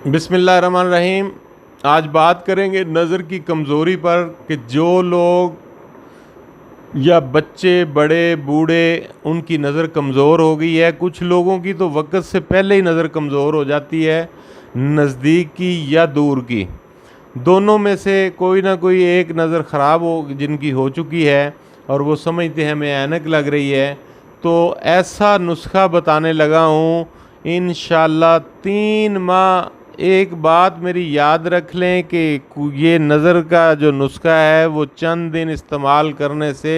बिस्मिल्लाहिर्रहमानिर्रहीम। आज बात करेंगे नज़र की कमज़ोरी पर कि जो लोग या बच्चे बड़े बूढ़े उनकी नज़र कमज़ोर हो गई है। कुछ लोगों की तो वक्त से पहले ही नज़र कमज़ोर हो जाती है, नज़दीक की या दूर की। दोनों में से कोई ना कोई एक नज़र ख़राब हो जिनकी हो चुकी है और वो समझते हैं हमें ऐनक लग रही है। तो ऐसा नुस्खा बताने लगा हूँ इंशाअल्लाह 3 माह। एक बात मेरी याद रख लें कि ये नज़र का जो नुस्खा है वो चंद दिन इस्तेमाल करने से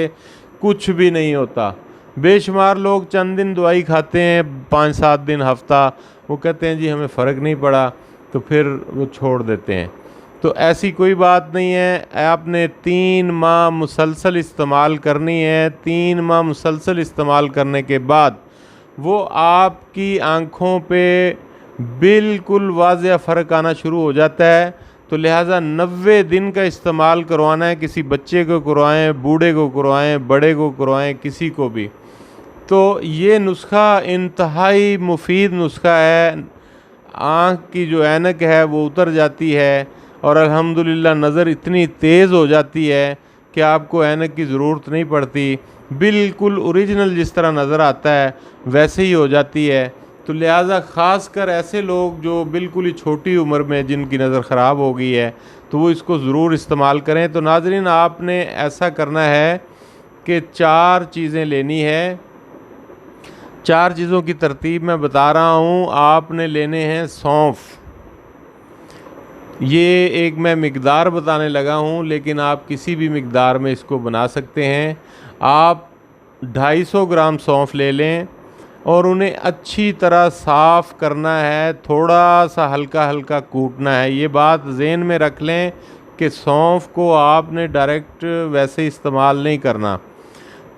कुछ भी नहीं होता। बेशुमार लोग चंद दिन दवाई खाते हैं, 5-7 दिन, हफ्ता, वो कहते हैं जी हमें फ़र्क नहीं पड़ा, तो फिर वो छोड़ देते हैं। तो ऐसी कोई बात नहीं है। आपने 3 माह मुसलसल इस्तेमाल करनी है। 3 माह मुसलसल इस्तेमाल करने के बाद वो आपकी आँखों पे बिल्कुल वाज़ेह फ़र्क आना शुरू हो जाता है। तो लिहाजा 90 दिन का इस्तेमाल करवाना है। किसी बच्चे को करवाएं, बूढ़े को करवाएं, बड़े को करवाएं, किसी को भी। तो ये नुस्खा इंतहाई मुफीद नुस्खा है। आँख की जो ऐनक है वो उतर जाती है और अल्हम्दुलिल्लाह नज़र इतनी तेज़ हो जाती है कि आपको ऐनक की ज़रूरत नहीं पड़ती। बिल्कुल ओरिजिनल जिस तरह नज़र आता है वैसे ही हो जाती है। तो लिहाजा ख़ास कर ऐसे लोग जो बिल्कुल ही छोटी उम्र में जिनकी नज़र ख़राब हो गई है तो वो इसको ज़रूर इस्तेमाल करें। तो नाज़रीन, आपने ऐसा करना है कि 4 चीज़ें लेनी है। 4 चीज़ों की तरतीब मैं बता रहा हूँ। आपने लेने हैं सौंफ। ये एक मैं मिक़दार बताने लगा हूँ, लेकिन आप किसी भी मिक़दार में इसको बना सकते हैं। आप 250 ग्राम सौंफ ले लें और उन्हें अच्छी तरह साफ़ करना है, थोड़ा सा हल्का हल्का कूटना है। ये बात ज़हन में रख लें कि सौंफ को आपने डायरेक्ट वैसे इस्तेमाल नहीं करना,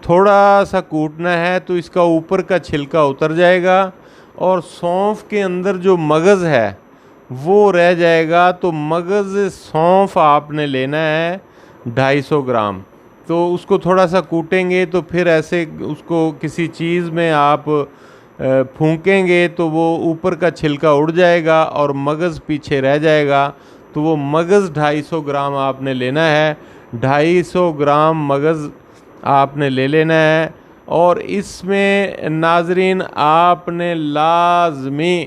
थोड़ा सा कूटना है तो इसका ऊपर का छिलका उतर जाएगा और सौंफ के अंदर जो मगज़ है वो रह जाएगा। तो मगज़ सौंफ आपने लेना है 250 ग्राम। तो उसको थोड़ा सा कूटेंगे तो फिर ऐसे उसको किसी चीज़ में आप फूंकेंगे तो वो ऊपर का छिलका उड़ जाएगा और मगज़ पीछे रह जाएगा। तो वो मगज़ 250 ग्राम आपने लेना है। 250 ग्राम मगज़ आपने ले लेना है। और इसमें नाज़रीन आपने लाज़मी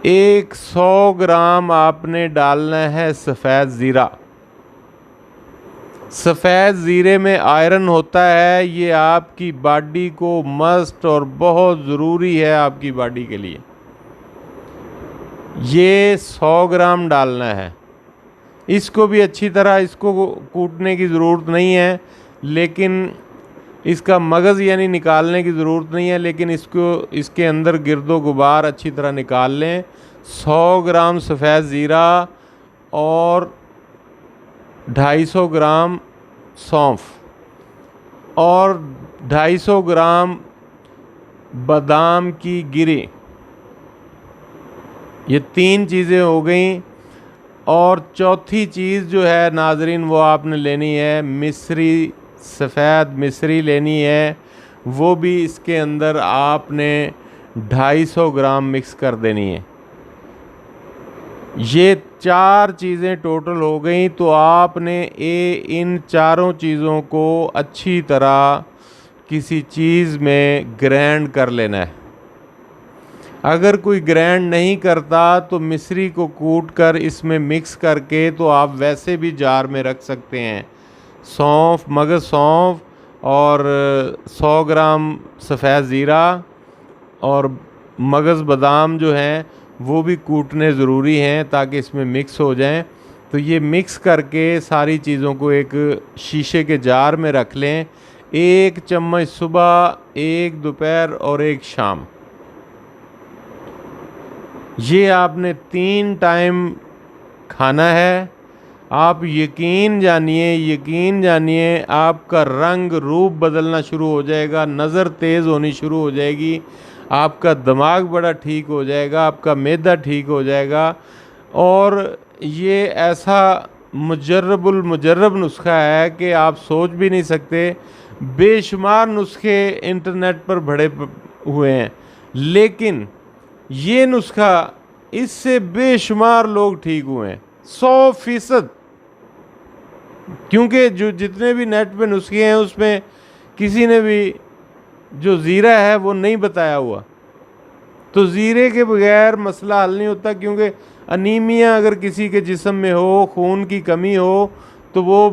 100 ग्राम आपने डालना है सफ़ेद ज़ीरा। सफ़ेद ज़ीरे में आयरन होता है, ये आपकी बॉडी को मस्ट और बहुत ज़रूरी है आपकी बॉडी के लिए। ये 100 ग्राम डालना है। इसको भी अच्छी तरह इसको कूटने की ज़रूरत नहीं है, लेकिन इसका मगज़ यानी निकालने की ज़रूरत नहीं है, लेकिन इसको इसके अंदर गिरदो गुबार अच्छी तरह निकाल लें। 100 ग्राम सफ़ेद ज़ीरा और 250 ग्राम सौंफ और 250 ग्राम बादाम की गिरी, ये 3 चीज़ें हो गई। और चौथी चीज़ जो है नाज़रीन वो आपने लेनी है मिस्री, सफ़ेद मिस्री लेनी है। वो भी इसके अंदर आपने 250 ग्राम मिक्स कर देनी है। ये 4 चीज़ें टोटल हो गई। तो आपने इन चारों चीज़ों को अच्छी तरह किसी चीज़ में ग्राइंड कर लेना है। अगर कोई ग्राइंड नहीं करता तो मिश्री को कूट कर इसमें मिक्स करके तो आप वैसे भी जार में रख सकते हैं। सौंफ, मगज़ सौंफ और 100 ग्राम सफ़ेद ज़ीरा और मगज़ बादाम जो हैं वो भी कूटने ज़रूरी हैं ताकि इसमें मिक्स हो जाएं। तो ये मिक्स करके सारी चीज़ों को एक शीशे के जार में रख लें। 1 चम्मच सुबह, 1 दोपहर और 1 शाम। ये आपने 3 टाइम खाना है। आप यकीन जानिए आपका रंग रूप बदलना शुरू हो जाएगा, नज़र तेज़ होनी शुरू हो जाएगी, आपका दिमाग बड़ा ठीक हो जाएगा, आपका मैदा ठीक हो जाएगा। और ये ऐसा मुजर्रबुल मुजर्रब नुस्खा है कि आप सोच भी नहीं सकते। बेशुमार नुस्खे इंटरनेट पर भरे हुए हैं, लेकिन ये नुस्खा इससे बेशुमार लोग ठीक हुए हैं, 100%। क्योंकि जो जितने भी नेट पे नुस्खे हैं उसमें किसी ने भी जो ज़ीरा है वो नहीं बताया हुआ। तो ज़ीरे के बगैर मसला हल नहीं होता, क्योंकि अनीमिया अगर किसी के जिस्म में हो, खून की कमी हो, तो वो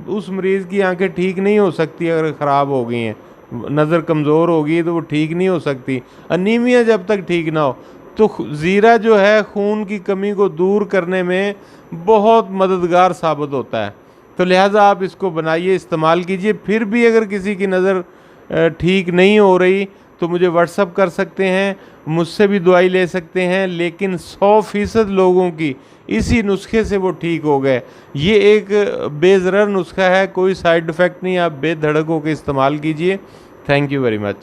उस मरीज़ की आंखें ठीक नहीं हो सकती। अगर ख़राब हो गई हैं, नज़र कमज़ोर हो गई तो वो ठीक नहीं हो सकती। अनीमिया जब तक ठीक ना हो, तो ज़ीरा जो है खून की कमी को दूर करने में बहुत मददगार साबित होता है। तो लिहाजा आप इसको बनाइए, इस्तेमाल कीजिए। फिर भी अगर किसी की नज़र ठीक नहीं हो रही तो मुझे व्हाट्सअप कर सकते हैं, मुझसे भी दवाई ले सकते हैं। लेकिन 100% लोगों की इसी नुस्खे से वो ठीक हो गए। ये एक बेज़रर नुस्खा है, कोई साइड इफ़ेक्ट नहीं, आप बेधड़क होकर इस्तेमाल कीजिए। Thank you very much.